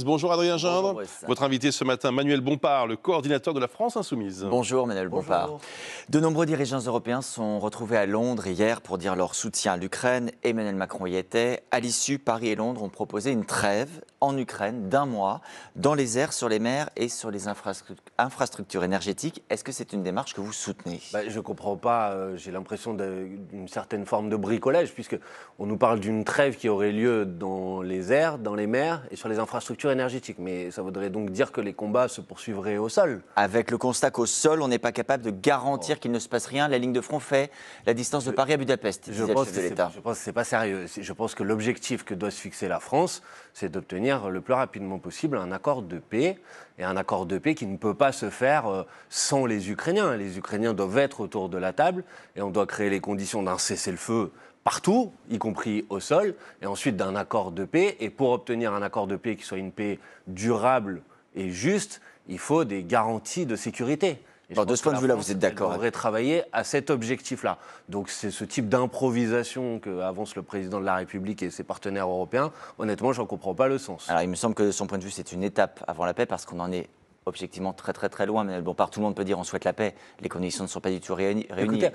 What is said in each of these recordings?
Bonjour Adrien Gindre. Bonjour, Votre invité ce matin, Manuel Bompard, le coordinateur de la France Insoumise. Bonjour Manuel Bompard. De nombreux dirigeants européens sont retrouvés à Londres hier pour dire leur soutien à l'Ukraine. Emmanuel Macron y était. À l'issue, Paris et Londres ont proposé une trêve en Ukraine d'1 mois dans les airs, sur les mers et sur les infrastructures énergétiques. Est-ce que c'est une démarche que vous soutenez? Je ne comprends pas, j'ai l'impression d'une certaine forme de bricolage, puisqu'on nous parle d'une trêve qui aurait lieu dans les airs, dans les mers et sur les infrastructures énergétiques. Mais ça voudrait donc dire que les combats se poursuivraient au sol. Avec le constat qu'au sol, on n'est pas capable de garantir qu'il ne se passe rien. La ligne de front fait la distance de Paris à Budapest, disait le chef de l'État. Je pense que ce n'est pas sérieux. Je pense que l'objectif que doit se fixer la France, c'est d'obtenir le plus rapidement possible un accord de paix. Et un accord de paix qui ne peut pas se faire sans les Ukrainiens. Les Ukrainiens doivent être autour de la table et on doit créer les conditions d'un cessez-le-feu partout, y compris au sol, et ensuite d'un accord de paix. Et pour obtenir un accord de paix qui soit une paix durable et juste, il faut des garanties de sécurité. De ce point de vue-là, vous êtes d'accord? On devrait travailler à cet objectif-là. Donc c'est ce type d'improvisation qu'avance le président de la République et ses partenaires européens. Honnêtement, je n'en comprends pas le sens. Alors il me semble que de son point de vue, c'est une étape avant la paix parce qu'on en est objectivement très loin. Mais bon, tout le monde peut dire on souhaite la paix. Les conditions ne sont pas du tout réunies.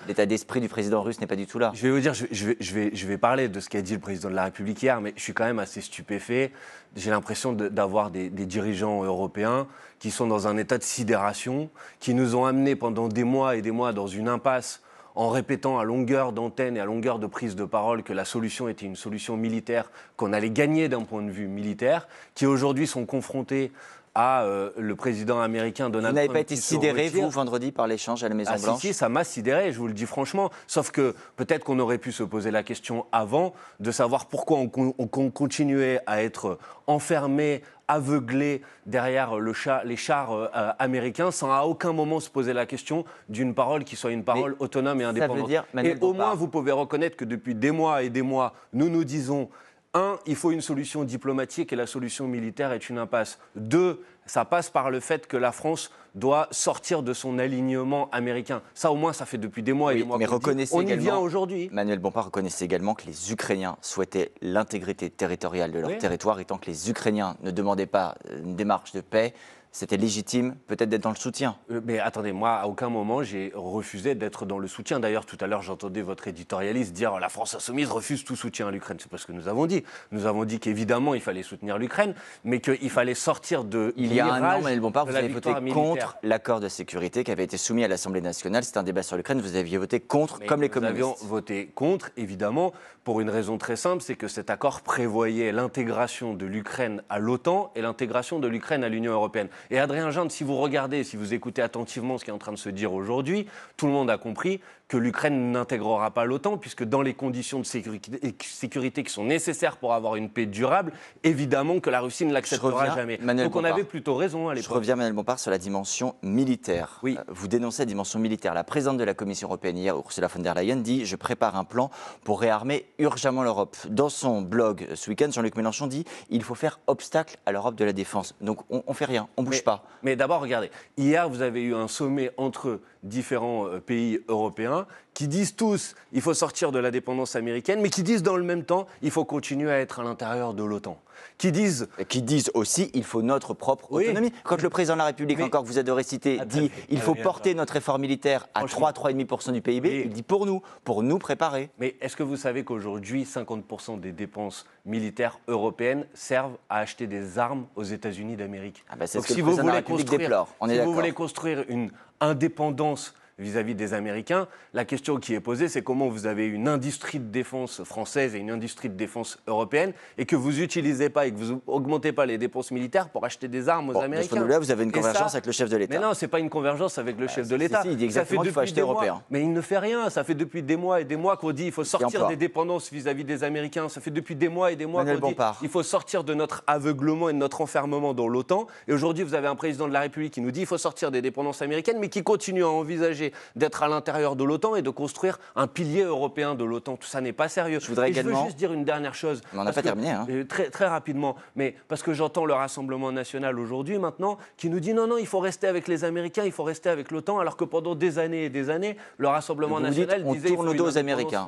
L'état d'esprit du président russe n'est pas du tout là. Je vais vous dire, je vais parler de ce qu'a dit le président de la République hier, mais je suis quand même assez stupéfait. J'ai l'impression d'avoir des dirigeants européens qui sont dans un état de sidération, qui nous ont amenés pendant des mois et des mois dans une impasse en répétant à longueur d'antenne et à longueur de prise de parole que la solution était une solution militaire, qu'on allait gagner d'un point de vue militaire, qui aujourd'hui sont confrontés à le président américain Donald Trump. Vous n'avez pas été sidéré, vous, vendredi, par l'échange à la Maison-Blanche? Si, ça m'a sidéré, je vous le dis franchement. Sauf que peut-être qu'on aurait pu se poser la question avant de savoir pourquoi on continuait à être enfermé, aveuglé derrière les chars américains sans à aucun moment se poser la question d'une parole qui soit une parole autonome et indépendante. Ça veut dire, et au moins, vous pouvez reconnaître que depuis des mois et des mois, nous disons... 1, il faut une solution diplomatique et la solution militaire est une impasse. 2, ça passe par le fait que la France doit sortir de son alignement américain. Ça, au moins, ça fait depuis des mois et des mois. Mais reconnaissez on également, y vient aujourd'hui. Manuel Bompard, reconnaissez également que les Ukrainiens souhaitaient l'intégrité territoriale de leur territoire et tant que les Ukrainiens ne demandaient pas une démarche de paix, c'était légitime peut-être d'être dans le soutien. Mais attendez, moi, à aucun moment, j'ai refusé d'être dans le soutien. D'ailleurs, tout à l'heure, j'entendais votre éditorialiste dire « la France insoumise refuse tout soutien à l'Ukraine ». C'est pas ce que nous avons dit. Nous avons dit qu'évidemment, il fallait soutenir l'Ukraine, mais qu'il fallait sortir de Il y a un an, Manuel Bompard, vous avez voté contre l'accord de sécurité qui avait été soumis à l'Assemblée nationale. C'était un débat sur l'Ukraine. Vous aviez voté contre, comme les communistes. Nous avions voté contre, évidemment, pour une raison très simple, c'est que cet accord prévoyait l'intégration de l'Ukraine à l'OTAN et l'intégration de l'Ukraine à l'Union européenne. Et Adrien Gindre, si vous regardez, si vous écoutez attentivement ce qui est en train de se dire aujourd'hui, tout le monde a compris que l'Ukraine n'intégrera pas l'OTAN, puisque dans les conditions de sécurité qui sont nécessaires pour avoir une paix durable, évidemment que la Russie ne l'acceptera jamais. Donc on avait plutôt raison à l'époque. Je reviens, Manuel Bompard, sur la dimension militaire. Oui. Vous dénoncez la dimension militaire. La présidente de la Commission européenne hier, Ursula von der Leyen, dit « Je prépare un plan pour réarmer urgemment l'Europe ». Dans son blog ce week-end, Jean-Luc Mélenchon dit « Il faut faire obstacle à l'Europe de la défense ». Donc on ne fait rien, on ne bouge pas. Mais d'abord, regardez, hier vous avez eu un sommet entre différents pays européens qui disent tous il faut sortir de la dépendance américaine, mais qui disent dans le même temps il faut continuer à être à l'intérieur de l'OTAN. Qui disent aussi il faut notre propre autonomie. Quand le président de la République, encore que vous adorez citer, dit il faut porter notre effort militaire à 3,5% du PIB, il dit pour nous préparer. Mais est-ce que vous savez qu'aujourd'hui 50% des dépenses militaires européennes servent à acheter des armes aux États-Unis d'Amérique? C'est ce que le président de la République déplore. Si vous voulez construire une indépendance vis-à-vis des Américains, la question qui est posée, c'est comment vous avez une industrie de défense française et une industrie de défense européenne et que vous n'utilisez pas et que vous n'augmentez pas les dépenses militaires pour acheter des armes aux Américains. De ce point de vue-là, vous avez une convergence avec le chef de l'État. Mais non, ce n'est pas une convergence avec le chef de l'État. Il dit exactement qu'il faut acheter européen. Mais il ne fait rien. Ça fait depuis des mois et des mois qu'on dit qu'il faut sortir des dépendances vis-à-vis des Américains. Ça fait depuis des mois et des mois qu'on dit qu'il faut sortir de notre aveuglement et de notre enfermement dans l'OTAN. Et aujourd'hui, vous avez un président de la République qui nous dit qu'il faut sortir des dépendances américaines, mais qui continue à envisager c'est d'être à l'intérieur de l'OTAN et de construire un pilier européen de l'OTAN. Tout ça n'est pas sérieux. Je voudrais également... je veux juste dire une dernière chose. On n'a pas terminé. Hein. Très, très rapidement, mais parce que j'entends le Rassemblement national aujourd'hui, maintenant, qui nous dit non, il faut rester avec les Américains, il faut rester avec l'OTAN, alors que pendant des années et des années, le Rassemblement national disait on tourne le dos aux Américains.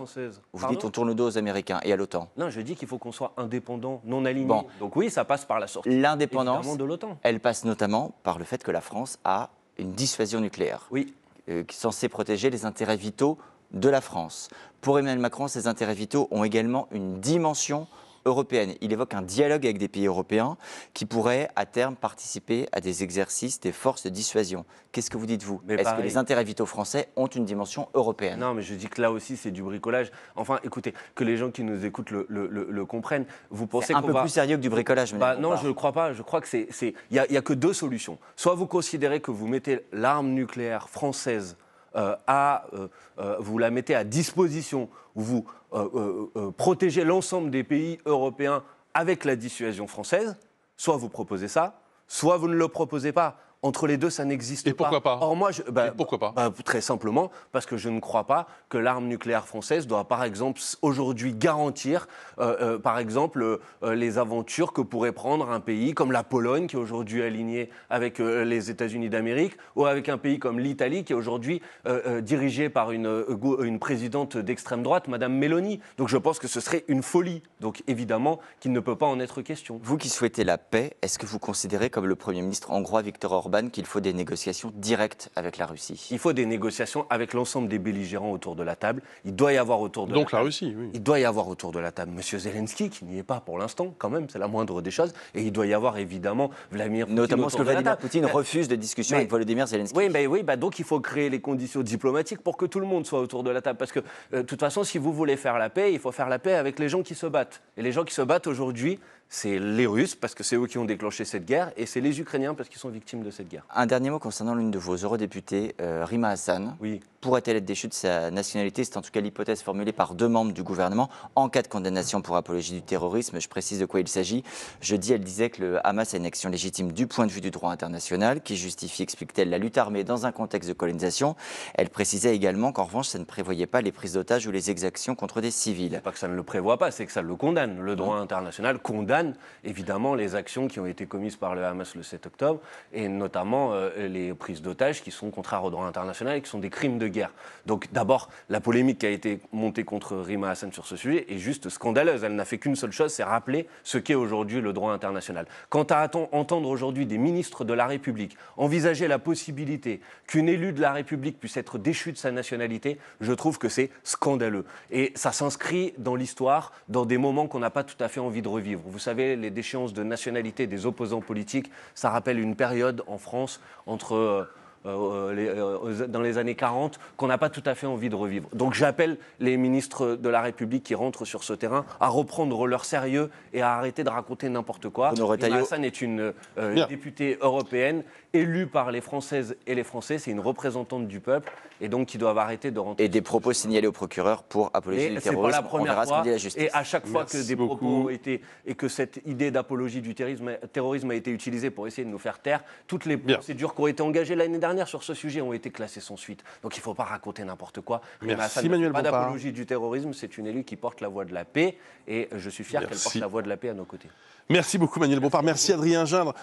Vous dites on tourne le dos aux Américains et à l'OTAN. Non, je dis qu'il faut qu'on soit indépendant, non aligné. Bon. Donc oui, ça passe par la sortie l'indépendance de l'OTAN. Elle passe notamment par le fait que la France a une dissuasion nucléaire. Oui. Qui est censée protéger les intérêts vitaux de la France. Pour Emmanuel Macron, ces intérêts vitaux ont également une dimension européenne. Il évoque un dialogue avec des pays européens qui pourraient à terme participer à des exercices des forces de dissuasion. Qu'est-ce que vous dites, vous? Est-ce que les intérêts vitaux français ont une dimension européenne? Non, mais je dis que là aussi, c'est du bricolage. Enfin, écoutez, que les gens qui nous écoutent le comprennent. Vous pensez c'est un peu plus sérieux que du bricolage. Non, je ne crois pas. Je crois que il y a que deux solutions. Soit vous considérez que vous mettez l'arme nucléaire française vous la mettez à disposition, vous protégez l'ensemble des pays européens avec la dissuasion française, soit vous proposez ça, soit vous ne le proposez pas. Entre les deux, ça n'existe pas. Et pourquoi pas? Or, moi, pourquoi pas? Très simplement, parce que je ne crois pas que l'arme nucléaire française doit, par exemple, aujourd'hui garantir, par exemple, les aventures que pourrait prendre un pays comme la Pologne, qui est aujourd'hui aligné avec les États-Unis d'Amérique, ou avec un pays comme l'Italie, qui est aujourd'hui dirigé par une présidente d'extrême droite, Madame Meloni. Donc, je pense que ce serait une folie. Donc, évidemment, qu'il ne peut pas en être question. Vous qui souhaitez la paix, est-ce que vous considérez, comme le Premier ministre hongrois Viktor Orban, qu'il faut des négociations directes avec la Russie? Il faut des négociations avec l'ensemble des belligérants autour de la table. Il doit y avoir autour de Donc la Russie, oui. Il doit y avoir autour de la table M. Zelensky, qui n'y est pas pour l'instant, quand même, c'est la moindre des choses. Et il doit y avoir évidemment Vladimir Poutine. Notamment parce que Vladimir Poutine refuse de discussion avec Volodymyr Zelensky. Oui, donc il faut créer les conditions diplomatiques pour que tout le monde soit autour de la table. Parce que, de toute façon, si vous voulez faire la paix, il faut faire la paix avec les gens qui se battent. Et les gens qui se battent aujourd'hui, c'est les Russes, parce que c'est eux qui ont déclenché cette guerre, et c'est les Ukrainiens, parce qu'ils sont victimes de cette guerre. Un dernier mot concernant l'une de vos eurodéputées, Rima Hassan. Oui. Pourrait-elle être déchue de sa nationalité? C'est en tout cas l'hypothèse formulée par 2 membres du gouvernement en cas de condamnation pour apologie du terrorisme. Je précise de quoi il s'agit. Jeudi, elle disait que le Hamas a une action légitime du point de vue du droit international qui justifie, explique-t-elle, la lutte armée dans un contexte de colonisation. Elle précisait également qu'en revanche, ça ne prévoyait pas les prises d'otages ou les exactions contre des civils. C'est pas que ça ne le prévoit pas, c'est que ça le condamne. Le droit international condamne évidemment les actions qui ont été commises par le Hamas le 7 octobre et notamment les prises d'otages qui sont contraires au droit international et qui sont des crimes de guerre. Donc d'abord, la polémique qui a été montée contre Rima Hassan sur ce sujet est juste scandaleuse. Elle n'a fait qu'une seule chose, c'est rappeler ce qu'est aujourd'hui le droit international. Quant à entendre aujourd'hui des ministres de la République envisager la possibilité qu'une élue de la République puisse être déchue de sa nationalité, je trouve que c'est scandaleux. Et ça s'inscrit dans l'histoire, dans des moments qu'on n'a pas tout à fait envie de revivre. Vous savez, les déchéances de nationalité des opposants politiques, ça rappelle une période en France entre... dans les années 40, qu'on n'a pas tout à fait envie de revivre. Donc j'appelle les ministres de la République qui rentrent sur ce terrain à reprendre leur sérieux et à arrêter de raconter n'importe quoi. Rima Hassan est une députée européenne élue par les Françaises et les Français, c'est une représentante du peuple et donc qui doivent arrêter de rentrer. Et des propos signalés au procureur pour apologie du terrorisme. C'est pas la première fois. Et à chaque fois que des propos ont été et que cette idée d'apologie du terrorisme a été utilisée pour essayer de nous faire taire, toutes les procédures qui ont été engagées l'année dernière sur ce sujet ont été classées sans suite. Donc il ne faut pas raconter n'importe quoi. Merci Manuel Bompard. Pas d'apologie du terrorisme, c'est une élue qui porte la voix de la paix et je suis fier qu'elle porte la voix de la paix à nos côtés. Merci beaucoup Manuel Bompard. Merci Adrien Gindre.